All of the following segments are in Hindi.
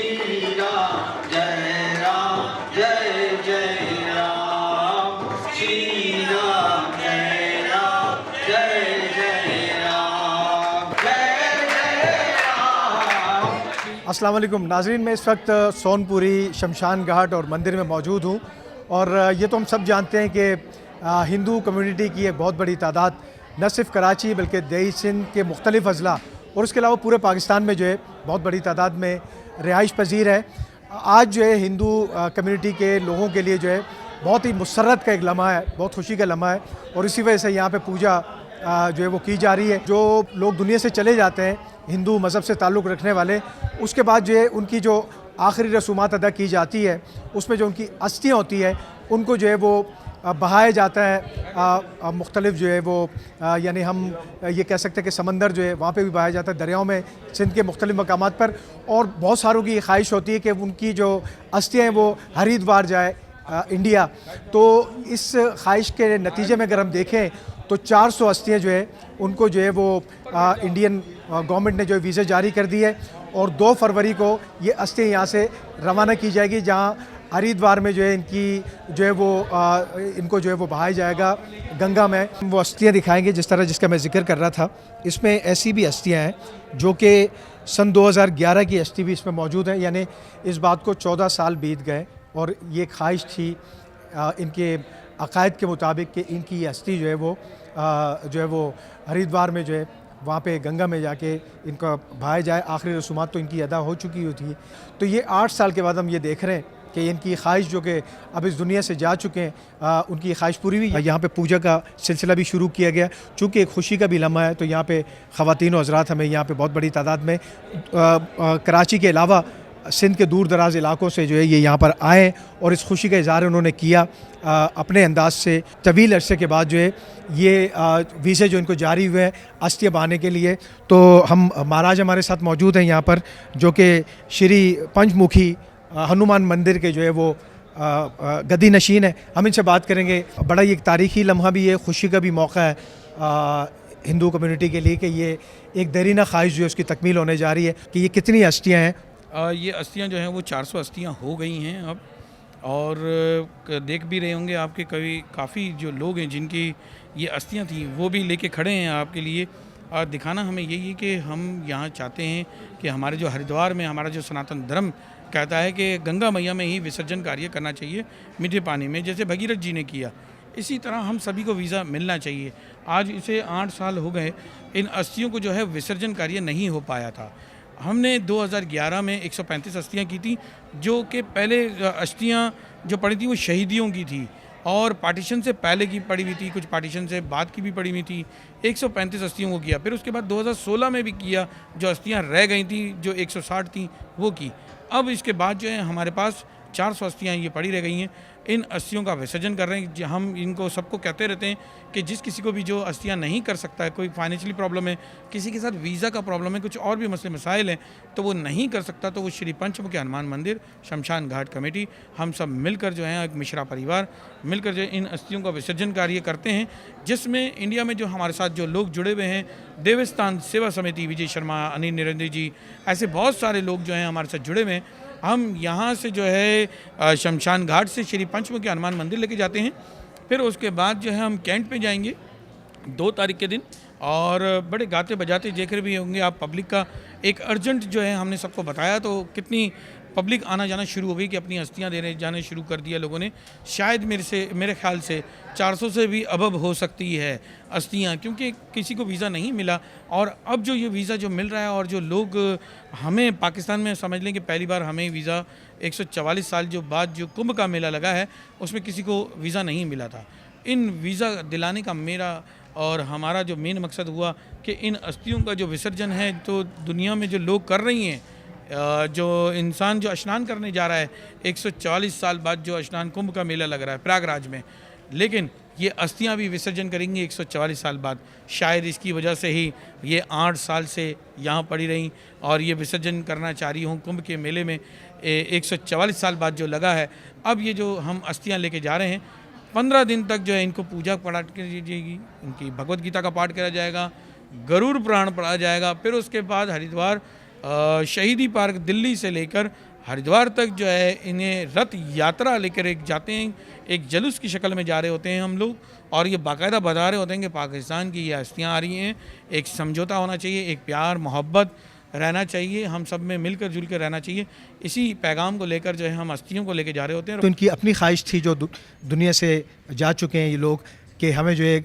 श्री राम जय राम जय जय राम श्री राम जय राम जय जय राम जय जय राम। अस्सलाम वालेकुम नाज़रीन, मैं इस वक्त सोनपुरी शमशान घाट और मंदिर में मौजूद हूँ और ये तो हम सब जानते हैं कि हिंदू कम्युनिटी की एक बहुत बड़ी तादाद न सिर्फ कराची बल्कि देही सिंध के मुख्तलिफ़ अज़ला और उसके अलावा पूरे पाकिस्तान में जो है बहुत बड़ी तादाद में रिहाइश पजीर है। आज जो है हिंदू कम्युनिटी के लोगों के लिए जो है बहुत ही मुसर्रत का एक लम्हा है, बहुत खुशी का लम्हा है और इसी वजह से यहाँ पे पूजा जो है वो की जा रही है। जो लोग दुनिया से चले जाते हैं हिंदू मज़हब से ताल्लुक़ रखने वाले, उसके बाद जो है उनकी जो आखिरी रसूमात अदा की जाती है उसमें जो उनकी अस्थियाँ होती है उनको जो है वो बहाया जाता है मुख्तलिफ जो है वो यानी हम ये कह सकते हैं कि समंदर जो है वहाँ पे भी बहाया जाता है, दरियाओं में सिंध के मुख्तलिफ मकामात पर। और बहुत सारों की ये ख्वाहिश होती है कि उनकी जो अस्थियाँ हैं वो हरिद्वार जाए इंडिया। तो इस ख्वाहिश के नतीजे में अगर हम देखें तो 400 अस्थियाँ जो है उनको जो है वो इंडियन गवर्नमेंट ने जो है वीज़ा जारी कर दी है और 2 फरवरी को ये अस्थियाँ यहाँ से रवाना की जाएगी, जहाँ हरिद्वार में जो है इनकी जो है वो इनको जो है वो बहाया जाएगा गंगा में। वो अस्थियाँ दिखाएंगे जिसका मैं जिक्र कर रहा था। इसमें ऐसी भी अस्थियाँ हैं जो कि सन 2011 की अस्थि भी इसमें मौजूद है, यानी इस बात को 14 साल बीत गए और ये ख्वाहिश थी इनके अकायद के मुताबिक कि इनकी अस्थि जो है वो हरिद्वार में जो है वहाँ पे गंगा में जाके इनका बहाया जाए। आखिरी रसूमात तो इनकी अदा हो चुकी होती है। तो ये 8 साल के बाद हम ये देख रहे हैं कि इनकी ख्वाहिश जो कि अब इस दुनिया से जा चुके हैं उनकी ख्वाहिश पूरी हुई। यहाँ पे पूजा का सिलसिला भी शुरू किया गया, चूँकि एक खुशी का भी लम्हा है। तो यहाँ पे ख़वातीन और हज़रात हमें यहाँ पे बहुत बड़ी तादाद में कराची के अलावा सिंध के दूर दराज इलाकों से जो है ये यहाँ पर आए और इस खुशी का इज़हार उन्होंने किया अपने अंदाज से। तवील अरसे के बाद जो है ये वीज़े जो इनको जारी हुए हैं अस्थियाँ बहाने के लिए। तो हम महाराज हमारे साथ मौजूद हैं यहाँ पर, जो कि श्री पंचमुखी हनुमान मंदिर के जो है वो गद्दी नशीन है। हम इनसे बात करेंगे। बड़ा ये एक तारीख़ी लम्हा भी है, खुशी का भी मौका है हिंदू कम्युनिटी के लिए कि ये एक देरीना ख्वाहिश जो है उसकी तकमील होने जा रही है। कि ये कितनी अस्थियाँ हैं? ये अस्थियाँ जो हैं वो 400 अस्थियाँ हो गई हैं अब, और देख भी रहे होंगे आपके काफ़ी जो लोग हैं जिनकी ये अस्थियाँ थी वो भी लेके खड़े हैं आपके लिए। और दिखाना हमें यही है कि हम यहाँ चाहते हैं कि हमारे जो हरिद्वार में हमारा जो सनातन धर्म कहता है कि गंगा मैया में ही विसर्जन कार्य करना चाहिए, मीठे पानी में, जैसे भगीरथ जी ने किया। इसी तरह हम सभी को वीज़ा मिलना चाहिए। आज इसे 8 साल हो गए, इन अस्थियों को जो है विसर्जन कार्य नहीं हो पाया था। हमने 2011 में 135 अस्थियाँ की थी, जो कि पहले अस्थियाँ जो पड़ी थी वो शहीदियों की थी और पार्टीशन से पहले की पड़ी हुई थी, कुछ पार्टीशन से बाद की भी पड़ी हुई थी। 135 अस्थियों को किया, फिर उसके बाद 2016 में भी किया, जो अस्थियाँ रह गई थी जो 160 थी वो की। अब इसके बाद जो है हमारे पास 400 अस्थियाँ ये पड़ी रह गई हैं। इन अस्थियों का विसर्जन कर रहे हैं। हम इनको सबको कहते रहते हैं कि जिस किसी को भी जो अस्थियाँ नहीं कर सकता है, कोई फाइनेंशियली प्रॉब्लम है, किसी के साथ वीज़ा का प्रॉब्लम है, कुछ और भी मसले मसाइल हैं, तो वो नहीं कर सकता, तो वो श्री पंचमुखी हनुमान मंदिर शमशान घाट कमेटी हम सब मिलकर जो है एक मिश्रा परिवार मिलकर जो है इन अस्थियों का विसर्जन कार्य करते हैं। जिसमें इंडिया में जो हमारे साथ जो लोग जुड़े हुए हैं, देवस्थान सेवा समिति, विजय शर्मा, अनिल निरंजन जी, ऐसे बहुत सारे लोग जो हैं हमारे साथ जुड़े हुए हैं। हम यहाँ से जो है शमशान घाट से श्री पंचमुखी हनुमान मंदिर लेके जाते हैं, फिर उसके बाद जो है हम कैंट पे जाएंगे 2 तारीख के दिन, और बड़े गाते बजाते देख रहे भी होंगे आप। पब्लिक का एक अर्जेंट जो है हमने सबको बताया, तो कितनी पब्लिक आना जाना शुरू हो गई कि अपनी अस्थियाँ देने जाने शुरू कर दिया लोगों ने। शायद मेरे ख्याल से 400 से भी अबव हो सकती है अस्थियाँ, क्योंकि किसी को वीज़ा नहीं मिला। और अब जो ये वीज़ा जो मिल रहा है, और जो लोग हमें पाकिस्तान में समझ लें कि पहली बार हमें वीज़ा 144 साल जो बाद जो कुंभ का मेला लगा है उसमें किसी को वीज़ा नहीं मिला था। इन वीज़ा दिलाने का मेरा और हमारा जो मेन मकसद हुआ कि इन अस्थियों का जो विसर्जन है, तो दुनिया में जो लोग कर रही हैं, जो इंसान जो स्नान करने जा रहा है 144 साल बाद जो स्नान कुंभ का मेला लग रहा है प्रयागराज में, लेकिन ये अस्थियाँ भी विसर्जन करेंगी 144 साल बाद। शायद इसकी वजह से ही ये 8 साल से यहाँ पड़ी रहीं और ये विसर्जन करना चाह रही हूँ कुंभ के मेले में 144 साल बाद जो लगा है। अब ये जो हम अस्थियाँ लेके जा रहे हैं, 15 दिन तक जो है इनको पूजा पाठ की जाएगी, इनकी भगवत गीता का पाठ करा जाएगा, गरुड़ पुराण पढ़ा जाएगा, फिर उसके बाद हरिद्वार शहीदी पार्क दिल्ली से लेकर हरिद्वार तक जो है इन्हें रथ यात्रा लेकर एक जाते हैं, एक जुलूस की शक्ल में जा रहे होते हैं हम लोग, और ये बाकायदा बता रहे होते हैं कि पाकिस्तान की ये हस्तियाँ आ रही हैं, एक समझौता होना चाहिए, एक प्यार मोहब्बत रहना चाहिए, हम सब में मिलकर जुल कर रहना चाहिए। इसी पैगाम को लेकर जो है हम हस्तियों को लेकर जा रहे होते हैं। तो इनकी अपनी ख्वाहिश थी जो दुनिया से जा चुके हैं ये लोग कि हमें जो है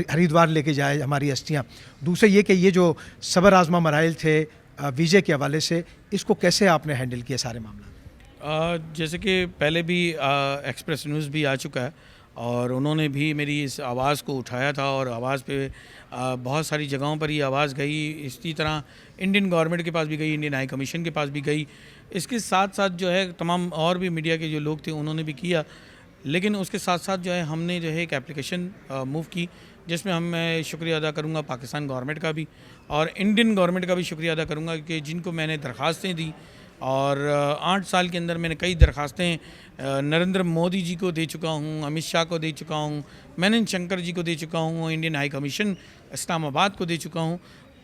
हरिद्वार लेके जाए हमारी हस्तियाँ। दूसरा ये कि ये जो सबर आज़मा मराइल थे वीज़े के हवाले से, इसको कैसे आपने हैंडल किया सारे मामला? जैसे कि पहले भी एक्सप्रेस न्यूज़ भी आ चुका है और उन्होंने भी मेरी इस आवाज़ को उठाया था और आवाज़ पे बहुत सारी जगहों पर ये आवाज़ गई। इसी तरह इंडियन गवर्नमेंट के पास भी गई, इंडियन हाई कमीशन के पास भी गई। इसके साथ साथ जो है तमाम और भी मीडिया के जो लोग थे उन्होंने भी किया, लेकिन उसके साथ साथ जो है हमने जो है एक एप्लीकेशन मूव की, जिसमें मैं शुक्रिया अदा करूंगा पाकिस्तान गवर्नमेंट का भी और इंडियन गवर्नमेंट का भी शुक्रिया अदा करूंगा कि जिनको मैंने दरख्वास्तें दी और 8 साल के अंदर मैंने कई दरख्वास्तें नरेंद्र मोदी जी को दे चुका हूं, अमित शाह को दे चुका हूं, मनन शंकर जी को दे चुका हूं, इंडियन हाई कमीशन इस्लामाबाद को दे चुका हूं।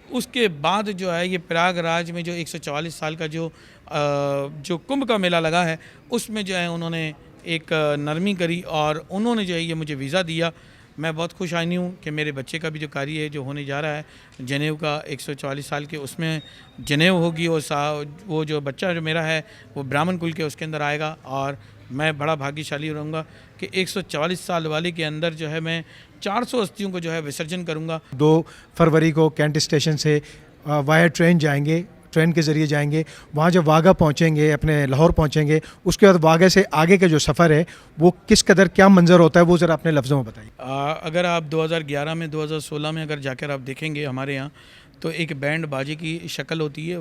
उसके बाद जो है ये प्रयागराज में जो 144 साल का जो कुंभ का मेला लगा है, उसमें जो है उन्होंने एक नरमी करी और उन्होंने जो है ये मुझे वीज़ा दिया। मैं बहुत खुशहानी हूँ कि मेरे बच्चे का भी जो कार्य है जो होने जा रहा है जनेऊ का 144 साल के, उसमें जनेऊ होगी और वो जो बच्चा जो मेरा है वो ब्राह्मण कुल के उसके अंदर आएगा और मैं बड़ा भाग्यशाली रहूँगा कि 144 साल वाले के अंदर जो है मैं 400 अस्थियों को जो है विसर्जन करूँगा। 2 फरवरी को कैंट स्टेशन से वाया ट्रेन जाएंगे, ट्रेन के ज़रिए जाएंगे, वहाँ जब वाघा पहुँचेंगे, अपने लाहौर पहुँचेंगे, उसके बाद वाघा से आगे का जो सफ़र है वो किस कदर क्या मंज़र होता है वो ज़रा अपने लफ्ज़ों में बताइए। अगर आप 2011 में 2016 में अगर जाकर आप देखेंगे हमारे यहाँ तो एक बैंड बाजे की शक्ल होती है।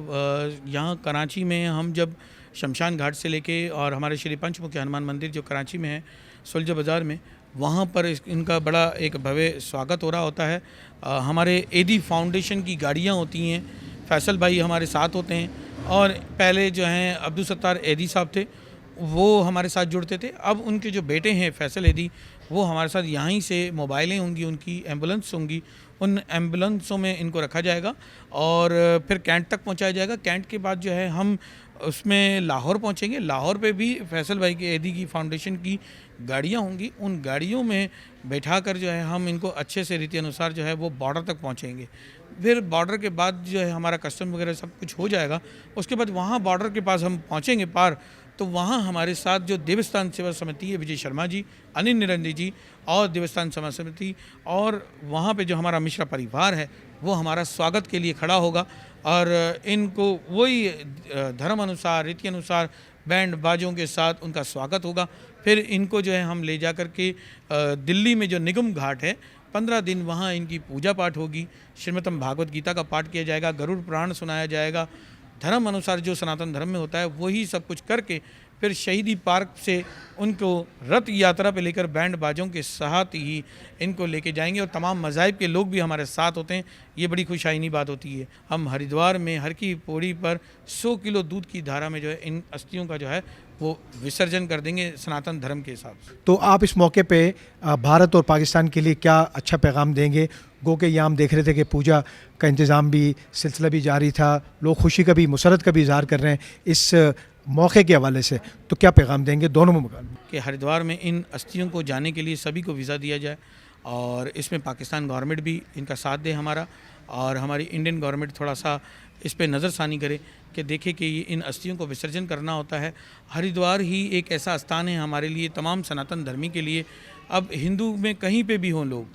यहाँ कराची में हम जब शमशान घाट से लेके और हमारे श्री पंचमुखी हनुमान मंदिर जो कराची में है सुलझ बाज़ार में, वहाँ पर इनका बड़ा एक भव्य स्वागत हो रहा होता है। हमारे एदी फाउंडेशन की गाड़ियाँ होती हैं, फैसल भाई हमारे साथ होते हैं और पहले जो हैं अब्दुल सत्तार एदी साहब थे वो हमारे साथ जुड़ते थे। अब उनके जो बेटे हैं फैसल एदी वो हमारे साथ यहीं से मोबाइलें होंगी, उनकी एम्बुलेंस होंगी, उन एम्बुलेंसों में इनको रखा जाएगा और फिर कैंट तक पहुंचाया जाएगा। कैंट के बाद जो है हम उसमें लाहौर पहुंचेंगे। लाहौर पे भी फैसल भाई की एदी की फाउंडेशन की गाड़ियां होंगी, उन गाड़ियों में बैठा कर जो है हम इनको अच्छे से रीति अनुसार जो है वो बॉर्डर तक पहुंचेंगे। फिर बॉर्डर के बाद जो है हमारा कस्टम वगैरह सब कुछ हो जाएगा। उसके बाद वहाँ बॉर्डर के पास हम पहुँचेंगे पार, तो वहाँ हमारे साथ जो देवस्थान सेवा समिति है, विजय शर्मा जी, अनिल निरंजन जी और देवस्थान सेवा समिति, और वहाँ पे जो हमारा मिश्रा परिवार है वो हमारा स्वागत के लिए खड़ा होगा और इनको वही धर्म अनुसार रीति अनुसार बैंड बाजों के साथ उनका स्वागत होगा। फिर इनको जो है हम ले जा कर के दिल्ली में जो निगम घाट है 15 दिन वहाँ इनकी पूजा पाठ होगी, श्रीमतम भागवत गीता का पाठ किया जाएगा, गरुड़ पुराण सुनाया जाएगा, धर्म अनुसार जो सनातन धर्म में होता है वही सब कुछ करके फिर शहीदी पार्क से उनको रथ यात्रा पे लेकर बैंड बाजों के साथ ही इनको लेके जाएंगे और तमाम मज़ाहिब के लोग भी हमारे साथ होते हैं। ये बड़ी खुशहाइनी बात होती है। हम हरिद्वार में हर की पौड़ी पर 100 किलो दूध की धारा में जो है इन अस्थियों का जो है वो विसर्जन कर देंगे सनातन धर्म के हिसाब से। तो आप इस मौके पे भारत और पाकिस्तान के लिए क्या अच्छा पैगाम देंगे? गो के यहाँ हम देख रहे थे कि पूजा का इंतज़ाम भी, सिलसिला भी जारी था, लोग खुशी का भी, मुसरत का भी इज़हार कर रहे हैं इस मौके के हवाले से, तो क्या पैगाम देंगे दोनों में? कि हरिद्वार में इन अस्थियों को जाने के लिए सभी को वीज़ा दिया जाए और इसमें पाकिस्तान गवर्नमेंट भी इनका साथ दे हमारा, और हमारी इंडियन गवर्नमेंट थोड़ा सा इस पे नज़रसानी करे कि देखे कि इन अस्थियों को विसर्जन करना होता है। हरिद्वार ही एक ऐसा स्थान है हमारे लिए, तमाम सनातन धर्मी के लिए। अब हिंदू में कहीं पे भी हों लोग,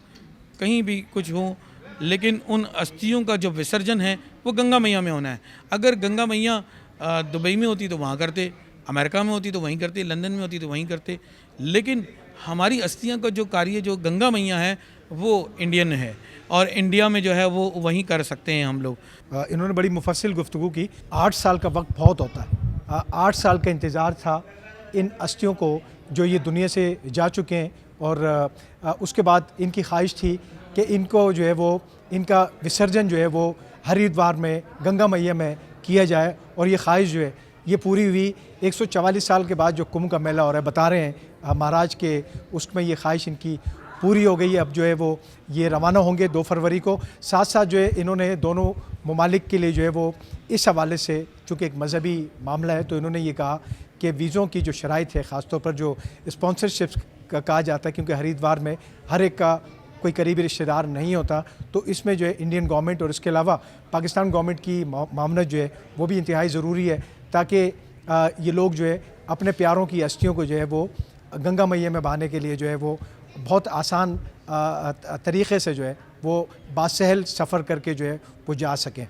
कहीं भी कुछ हो, लेकिन उन अस्थियों का जो विसर्जन है वो गंगा मैया में होना है। अगर गंगा मैया दुबई में होती तो वहाँ करते, अमेरिका में होती तो वहीं करते, लंदन में होती तो वहीं करते, लेकिन हमारी अस्थियां का जो कार्य जो गंगा मैया है वो इंडियन है और इंडिया में जो है वो वहीं कर सकते हैं हम लोग। इन्होंने बड़ी मुफस्सिल गुफ्तगू की। 8 साल का वक्त बहुत होता है, 8 साल का इंतज़ार था इन अस्थियों को जो ये दुनिया से जा चुके हैं, और उसके बाद इनकी ख्वाहिश थी कि इनको जो है वो इनका विसर्जन जो है वो हरिद्वार में गंगा मैया में किया जाए, और ये ख्वाहिश जो है ये पूरी हुई। 144 साल के बाद जो कुंभ का मेला हो रहा है, बता रहे हैं महाराज के उसमें ये ख्वाहिश इनकी पूरी हो गई है। अब जो है वो ये रवाना होंगे 2 फरवरी को। साथ साथ जो है इन्होंने दोनों ममालिक के लिए जो है वो इस हवाले से, चूँकि एक मजहबी मामला है, तो इन्होंने ये कहा कि वीज़ों की जो शराइत है, ख़ासतौर पर जो स्पॉन्सरशिप्स का कहा जाता है, क्योंकि हरिद्वार में हर एक का कोई करीबी रिश्तेदार नहीं होता, तो इसमें जो है इंडियन गवर्नमेंट और इसके अलावा पाकिस्तान गवर्नमेंट की मामनत जो है वो भी इंतहाई ज़रूरी है, ताकि ये लोग जो है अपने प्यारों की अस्थियों को जो है वो गंगा मैया में बहाने के लिए जो है वो बहुत आसान तरीक़े से जो है वो बासहल सफ़र करके जो है वो जा सकें।